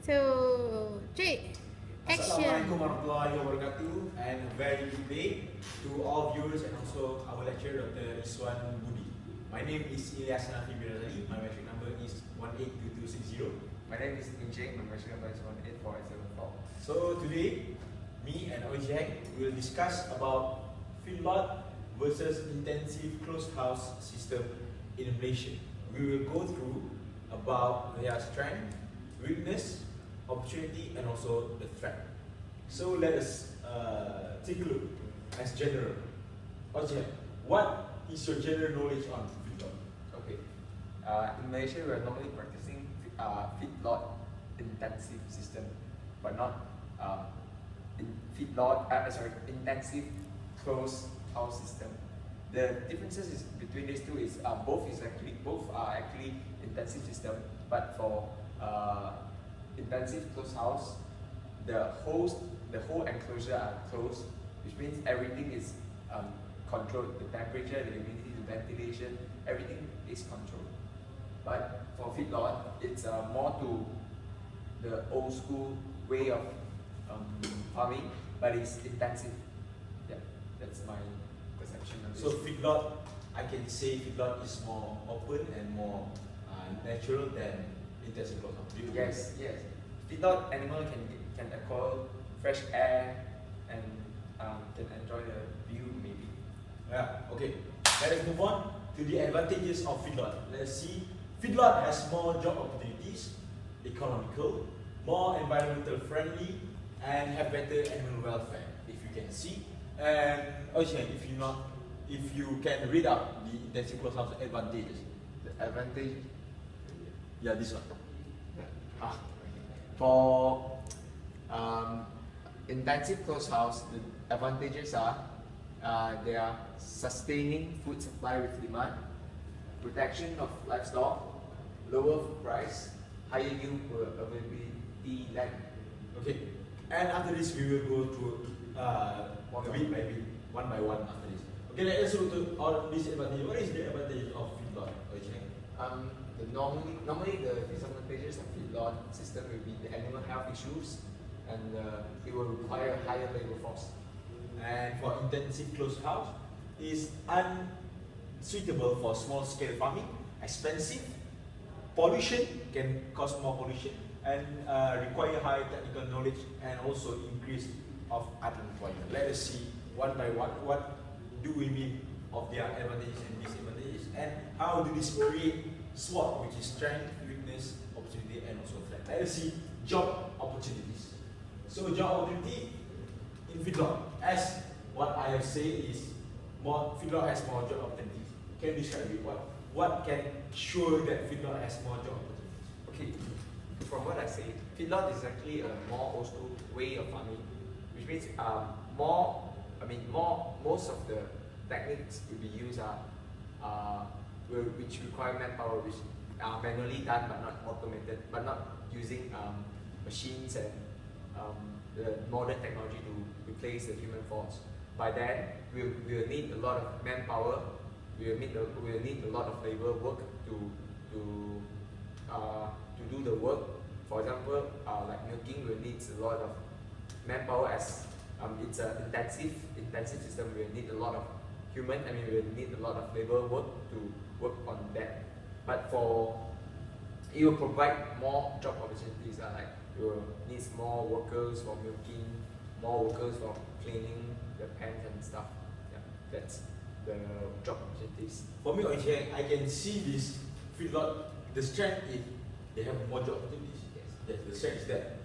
So, Jay, action. Assalamualaikum warahmatullahi wabarakatuh, and a very good day to all viewers and also our lecturer Dr. Iswan Budi. My name is Ilyas Nafi bin Razali. My metric number is 182260. My name is Injeng, my metric number is 184874. So today, me and Ojek will discuss about feedlot versus intensive closed house system in Malaysia. We will go through about their strength, weakness, opportunity, and also the threat. So let us take a look as general. Ojek, what is your general knowledge on feedlot? Okay. In Malaysia, we are normally practicing feedlot intensive system, but not intensive closed house system. The differences between these two is both are actually intensive system, but for intensive closed house, the whole enclosure are closed, which means everything is controlled. The temperature, the humidity, the ventilation, everything is controlled. But for feedlot, it's more to the old school way of farming, but it's intensive. Yeah, that's my perception of So this. feedlot, I can say feedlot is more open and more natural than intensive closed house. Do you agree? Yes. Feedlot animal can acquire fresh air and can enjoy the view maybe. Yeah, okay. Let us move on to the advantages of feedlot. Let's see. Feedlot has more job opportunities, economical, more environmental friendly, and have better animal welfare. If you can see, and also if you can read out the intensive closed house advantages. The advantage. Yeah, this one. For intensive closed house, the advantages are they are sustaining food supply with demand, protection of livestock, lower food price, higher yield per availability land. Okay. And after this, we will go through bit by bit, one by one after this. Okay, let's look to all these advantages. What is the advantage of feedlot? Normally the disadvantages of feedlot system will be the animal health issues, and it will require higher labor force. And for intensive closed house, is unsuitable for small scale farming, expensive, pollution can cause more pollution, and require high technical knowledge and also increase of unemployment. Let us see one by one what do we mean of their advantages and disadvantages, and how do this create SWOT, which is strength, weakness, opportunity, and also threat. Let us see job opportunities. So job opportunity in feedlot, as what I have said is feedlot has more job opportunities. Can you describe it? What can show that feedlot has more job opportunities? Okay, from what I say, feedlot is actually a more old school way of farming, which means most of the techniques to be used which require manpower, which are manually done but not automated, but not using machines and the modern technology to replace the human force. By then, we will need a lot of manpower. We will need a lot of labor work to do the work. For example, like milking will need a lot of manpower, as it's an intensive system. We will need a lot of we will need a lot of labor work to work on that. But it will provide more job opportunities. Like you will need more workers for milking, more workers for cleaning the pens and stuff. Yeah, that's the job opportunities. For me, I can see this feedlot. The strength is they have more job opportunities. Yes, the strength is that,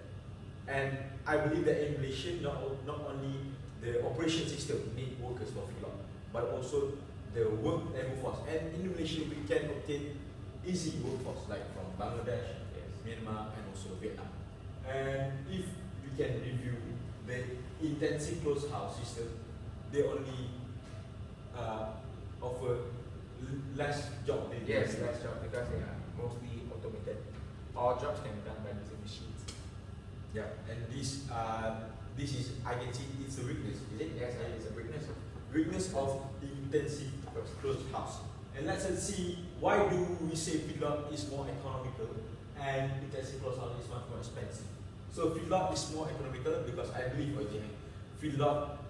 and I believe that in Malaysia, not only the operation system need workers for feedlot, but also the work labor force. And in Malaysia, we can obtain easy workforce like from Bangladesh, Myanmar, and also Vietnam. And if you can review the intensive closed house system, they only offer less job. Yes, less job because they are mostly automated. All jobs can be done by using machines. Yeah, and this is, I can see it's a weakness, is it? Yes, it's a weakness. Weakness of intensive closed house. And let's see, why do we say feedlot is more economical and intensive closed house is much more expensive? So feedlot is more economical because I believe feedlot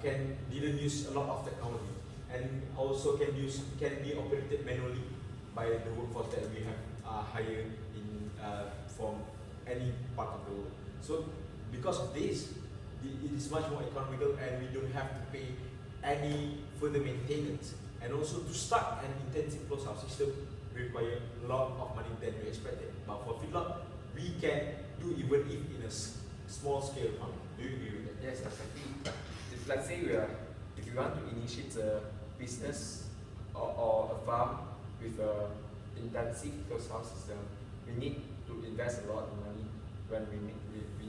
didn't use a lot of technology and also can be operated manually by the workforce that we have hired in from any part of the world. So because of this, it is much more economical and we don't have to pay any further maintenance. And also to start an intensive closed house system require a lot of money than we expected. But for feedlot, we can do even if in a small scale farming. Do you agree with that? Yes, exactly. If let's say if you want to initiate a business or a farm with a intensive closed house system, we need to invest a lot of money. When we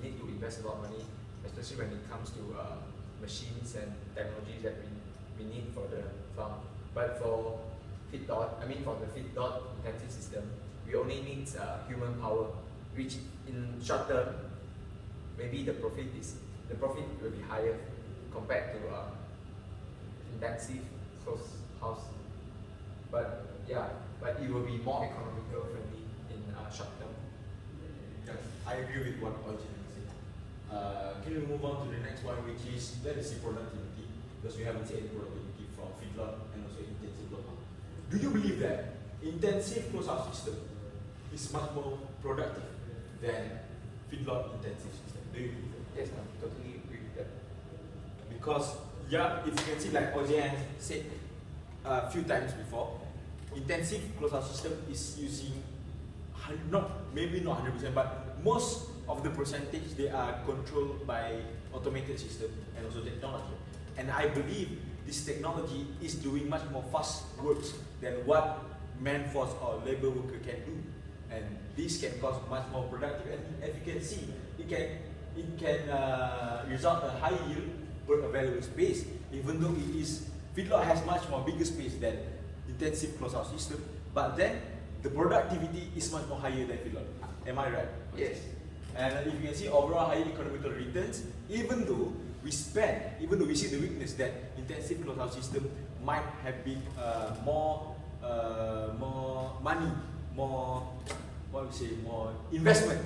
need to invest a lot of money, especially when it comes to machines and technologies that we need for the farm. But for for the feedlot intensive system, we only need human power, which in short term, maybe the profit will be higher compared to intensive closed house. But it will be more economical friendly in short term. Yes, I agree with what Ojin said. Can we move on to the next one, which is let us see productivity, because we haven't seen any productivity from feedlot and also intensive closed house. Do you believe that intensive closed house system is much more productive than feedlot intensive system? Do you believe that? Yes, I totally agree with that. Because if you can see, like Ojin said a few times before, intensive closed house system is using maybe not 100%, but most of the percentage they are controlled by automated system and also technology. And I believe this technology is doing much more fast works than what man force or labor worker can do. And this can cause much more productive. And as you can see, it can result a high yield per available space, even though feedlot has much more bigger space than intensive closed house system. But then the productivity is much more higher than feedlot. Am I right? Yes. And if you can see overall higher economical returns, even though we see the weakness that intensive closed house system might have been more money, more investment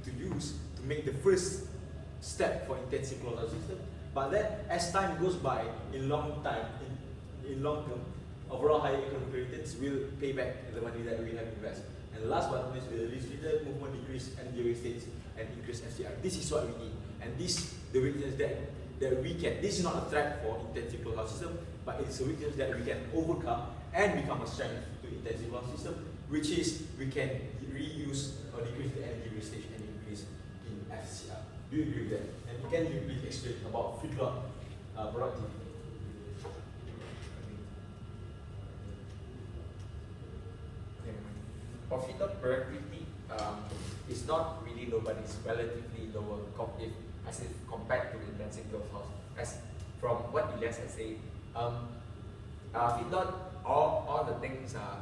to use to make the first step for intensive closed house system. But then as time goes by, in long term, overall higher economic returns will pay back the money that we have invested. And last but not least, the leader movement decrease energy wastage and increase FCR. This is what we need, and the weakness that we can. This is not a threat for intensive closed house system, but it's a weakness that we can overcome and become a strength to intensive closed house system, which is we can reuse or decrease the energy wastage and increase in FCR. Do you agree with that? And can you please explain about feedlot productivity? For feedlot productivity, it's not really low, but it's relatively lower as if compared to intensive closed house. As from what Ilyas has said, feedlot, all the things are